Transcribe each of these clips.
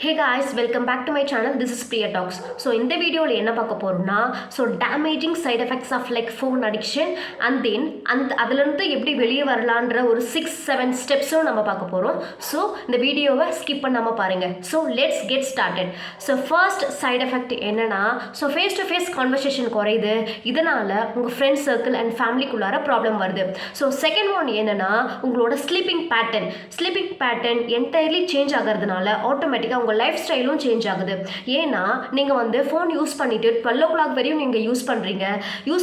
Hey guys, welcome back to my channel. This is Priya Talks. So in the video என்ன பார்க்க போறோம்னா damaging side effects of like phone addiction and then அதுல இருந்து எப்படி வெளியே வரலாம்ன்ற ஒரு 6-7 ஸ்டெப்ஸும் நம்ம பார்க்க போறோம். So இந்த வீடியோவை ஸ்கிப் பண்ணாம பாருங்க. So let's get started. So first side effect என்னன்னா face to face conversation குறையுது. இதனால உங்க friend circle and family குள்ளார ப்ராப்ளம் வருது. So second one என்னன்னா உங்களோட sleeping pattern entirely change ஆகிறதுனால ஆட்டோமேட்டிக்கா உங்க லைஃப் ஸ்டைலும் சேஞ்ச் ஆகுது. ஏன்னா நீங்கள் வந்து ஃபோன் யூஸ் பண்ணிவிட்டு 12 o'clock வரையும் நீங்கள் யூஸ்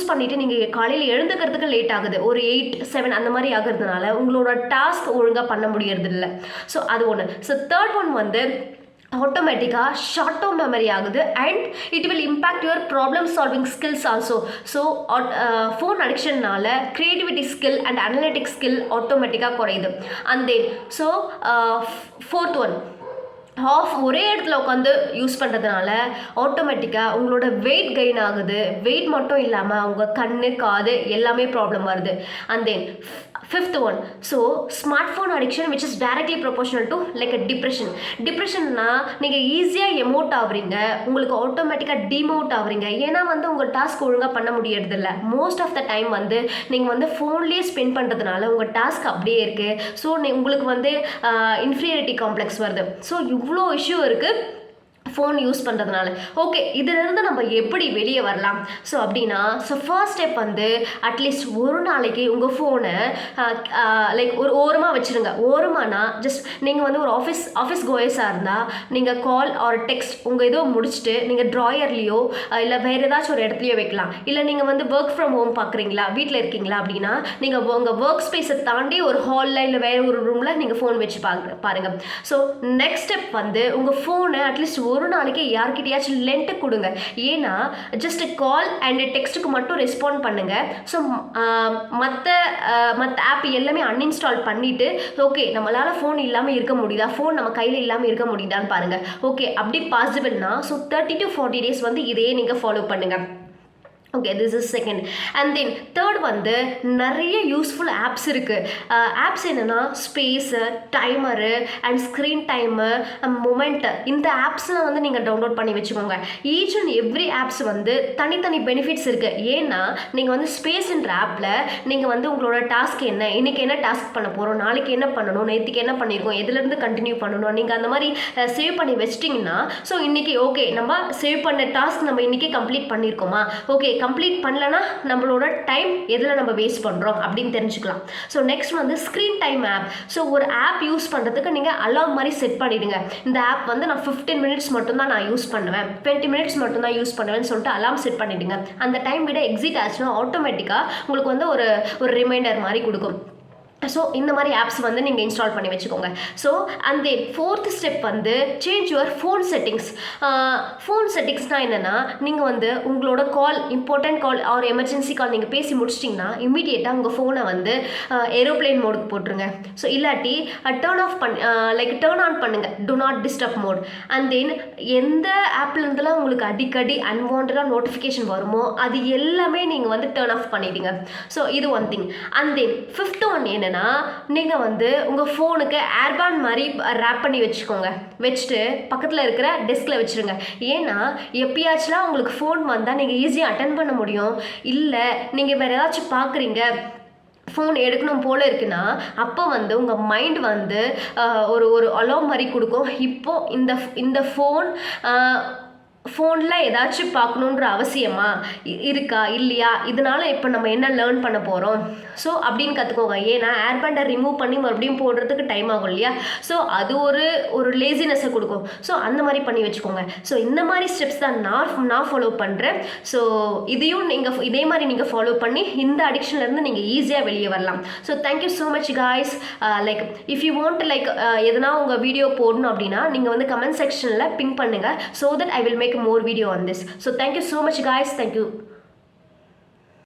பண்ணிவிட்டு நீங்கள் காலையில் எழுந்துக்கிறதுக்கு லேட் ஆகுது. ஒரு 8-7 அந்த மாதிரி ஆகிறதுனால உங்களோட டாஸ்க் ஒழுங்காக பண்ண முடியறது இல்லை. ஸோ அது ஒன்று. ஸோ தேர்ட் ஒன் வந்து ஆட்டோமேட்டிக்காக ஷார்ட் டேர்ம் மெமரி ஆகுது and it will impact your problem solving skills also. So phone அடிக்ஷன்னால creativity skill and analytic skill ஆட்டோமேட்டிக்காக குறையுது. And then so fourth one ஒரே இடத்துல உட்காந்து யூஸ் பண்ணுறதுனால ஆட்டோமேட்டிக்காக உங்களோட வெயிட் கெயின் ஆகுது. வெயிட் மட்டும் இல்லாமல் உங்கள் கண்ணு காது எல்லாமே ப்ராப்ளம் வருது. And then fifth one smartphone addiction which is directly proportional to like a டிப்ரெஷன்னா நீங்கள் ஈஸியாக எமோட் ஆகுறீங்க, உங்களுக்கு ஆட்டோமேட்டிக்காக டிமோட் ஆகுறீங்க. ஏன்னா வந்து உங்கள் டாஸ்க் ஒழுங்காக பண்ண முடியறதில்ல. மோஸ்ட் ஆஃப் த டைம் வந்து நீங்கள் வந்து ஃபோன்லேயே ஸ்பெண்ட் பண்ணுறதுனால உங்கள் டாஸ்க் அப்படியே இருக்குது. ஸோ உங்களுக்கு வந்து இன்ஃபீரியாரிட்டி காம்ப்ளெக்ஸ் வருது. ஸோ இவ்வளோ இஷ்யூ இருக்குது ஃபோன் யூஸ் பண்ணுறதுனால. ஓகே, இதிலிருந்து நம்ம எப்படி வெளியே வரலாம்? அப்படின்னா ஃபர்ஸ்ட் ஸ்டெப் வந்து அட்லீஸ்ட் ஒரு நாளைக்கு உங்கள் ஃபோனை லைக் ஒரு ஓரமாக வச்சுருங்க. ஓரமானா ஜஸ்ட் நீங்கள் வந்து ஒரு ஆஃபீஸ் கோயஸாக இருந்தால் நீங்கள் கால் ஆர் டெக்ஸ்ட் உங்கள் ஏதோ முடிச்சுட்டு நீங்கள் ட்ராயர்லேயோ இல்லை வேறு ஏதாச்சும் ஒரு இடத்துலையோ வைக்கலாம். இல்லை நீங்கள் வந்து ஒர்க் ஃப்ரம் ஹோம் பார்க்குறீங்களா, வீட்டில் இருக்கீங்களா அப்படின்னா நீங்கள் உங்கள் ஒர்க் ஸ்பேஸை தாண்டி ஒரு ஹாலில் இல்லை வேறு ஒரு ரூமில் நீங்கள் ஃபோன் வச்சு பாருங்கள். ஸோ நெக்ஸ்ட் ஸ்டெப் வந்து உங்கள் ஃபோனை அட்லீஸ்ட் ஒரு நாளைக்கு யார்கிட்டயாச்சும் லென்ட்டு கொடுங்க. ஏன்னா ஜஸ்ட் கால் அண்ட் டெக்ஸ்ட்டுக்கு மட்டும் ரெஸ்பாண்ட் பண்ணுங்க. ஸோ மற்ற ஆப் எல்லாமே அன்இன்ஸ்டால் பண்ணிவிட்டு ஓகே நம்மளால் ஃபோன் இல்லாமல் இருக்க முடியுதா, ஃபோன் நம்ம கையில் இல்லாமல் இருக்க முடியுதான்னு பாருங்கள். ஓகே, அப்படி பாசிபிள்னா 30 to 40 days வந்து இதையே நீங்கள் ஃபாலோ பண்ணுங்கள். Okay, this is second. And then third வந்து நிறைய யூஸ்ஃபுல் ஆப்ஸ் இருக்குது. ஆப்ஸ் என்னென்னா space, timer and screen time, moment, இந்த ஆப்ஸ்லாம் வந்து நீங்கள் டவுன்லோட் பண்ணி வச்சுக்கோங்க. ஈச் அண்ட் எவ்ரி ஆப்ஸ் வந்து தனித்தனி பெனிஃபிட்ஸ் இருக்குது. ஏன்னா நீங்கள் வந்து ஸ்பேஸ்ன்ற ஆப்பில் நீங்கள் வந்து உங்களோட டாஸ்க் என்ன, இன்றைக்கி என்ன டாஸ்க் பண்ண போகிறோம், நாளைக்கு என்ன பண்ணணும், நேற்றுக்கு என்ன பண்ணியிருக்கோம், எதுலேருந்து கண்டினியூ பண்ணணும், நீங்கள் அந்த மாதிரி சேவ் பண்ணி வச்சிட்டிங்கன்னா ஸோ இன்றைக்கி ஓகே நம்ம சேவ் பண்ண டாஸ்க் நம்ம இன்றைக்கி கம்ப்ளீட் பண்ணியிருக்கோமா, ஓகே கம்ப்ளீட் பண்ணலன்னா நம்மளோட டைம் எதில் நம்ம வேஸ்ட் பண்ணுறோம் அப்படின்னு தெரிஞ்சுக்கலாம். ஸோ நெக்ஸ்ட் வந்து ஸ்க்ரீன் டைம் ஆப். ஸோ ஒரு ஆப் யூஸ் பண்ணுறதுக்கு நீங்கள் அலார்ம் மாதிரி செட் பண்ணிவிடுங்க. இந்த ஆப் வந்து நான் 15 minutes மட்டும்தான் நான் யூஸ் பண்ணுவேன், 20 minutes மட்டும்தான் யூஸ் பண்ணுவேன்னு சொல்லிட்டு அலார்ம் செட் பண்ணிவிடுங்க. அந்த டைம் விட எக்ஸிட் ஆச்சுன்னா ஆட்டோமேட்டிக்காக உங்களுக்கு வந்து ஒரு ரிமைண்டர் மாதிரி கொடுக்கும். ஸோ இந்த மாதிரி ஆப்ஸ் வந்து நீங்கள் இன்ஸ்டால் பண்ணி வச்சுக்கோங்க. So and then fourth step வந்து change your phone settings. Phone செட்டிங்ஸ்னால் என்னென்னா நீங்கள் வந்து உங்களோட call, important call or emergency call நீங்கள் பேசி முடிச்சிட்டிங்கன்னா இம்மீடியட்டாக உங்கள் ஃபோனை வந்து ஏரோப்ளேன் மோடுக்கு போட்டுருங்க. ஸோ இல்லாட்டி டேர்ன் ஆன் பண்ணுங்கள், do not disturb mode. And then எந்த ஆப்லேருந்துலாம் உங்களுக்கு அடிக்கடி அன்வான்டாக நோட்டிஃபிகேஷன் வருமோ அது எல்லாமே நீங்கள் வந்து டேர்ன் ஆஃப் பண்ணிவிடுங்க. ஸோ இது one thing. And then fifth one என்ன, நீங்கள் வந்து உங்கள் ஃபோனுக்கு ஏர்பேண்ட் மாதிரி ரேப் பண்ணி வச்சுட்டு பக்கத்தில் இருக்கிற டெஸ்கில் வச்சுருங்க. ஏன்னா எப்பயாச்சும் உங்களுக்கு ஃபோன் வந்தால் நீங்கள் ஈஸியாக அட்டென்ட் பண்ண முடியும். இல்லை நீங்கள் வேறு ஏதாச்சும் பார்க்குறீங்க, ஃபோன் எடுக்கணும் போல் இருக்குன்னா அப்போ வந்து உங்கள் மைண்ட் வந்து ஒரு அலார்ம் மாதிரி கொடுக்கும். இப்போது இந்த ஃபோனில் ஏதாச்சும் பார்க்கணுன்ற அவசியமா இருக்கா இல்லையா, இதனால் இப்போ நம்ம என்ன லேர்ன் பண்ண போகிறோம் ஸோ அப்படின்னு கற்றுக்கோங்க. ஏன்னா ஏர்பேண்டை ரிமூவ் பண்ணி மறுபடியும் போடுறதுக்கு டைம் ஆகும் இல்லையா. ஸோ அது ஒரு லேசினஸை கொடுக்கும். ஸோ அந்த மாதிரி பண்ணி வச்சுக்கோங்க. ஸோ இந்த மாதிரி ஸ்டெப்ஸ் தான் நான் ஃபாலோ பண்ணுறேன். ஸோ இதையும் நீங்கள் இதே மாதிரி நீங்கள் ஃபாலோ பண்ணி இந்த அடிக்ஷன்லேருந்து நீங்கள் ஈஸியாக வெளியே வரலாம். So thank you so much guys. Like if you want like எதனா உங்கள் வீடியோ போடணும் அப்படின்னா நீங்கள் வந்து கமெண்ட் செக்ஷனில் பிங்க் பண்ணுங்கள். So that I will make more video on this. So thank you so much guys. Thank you.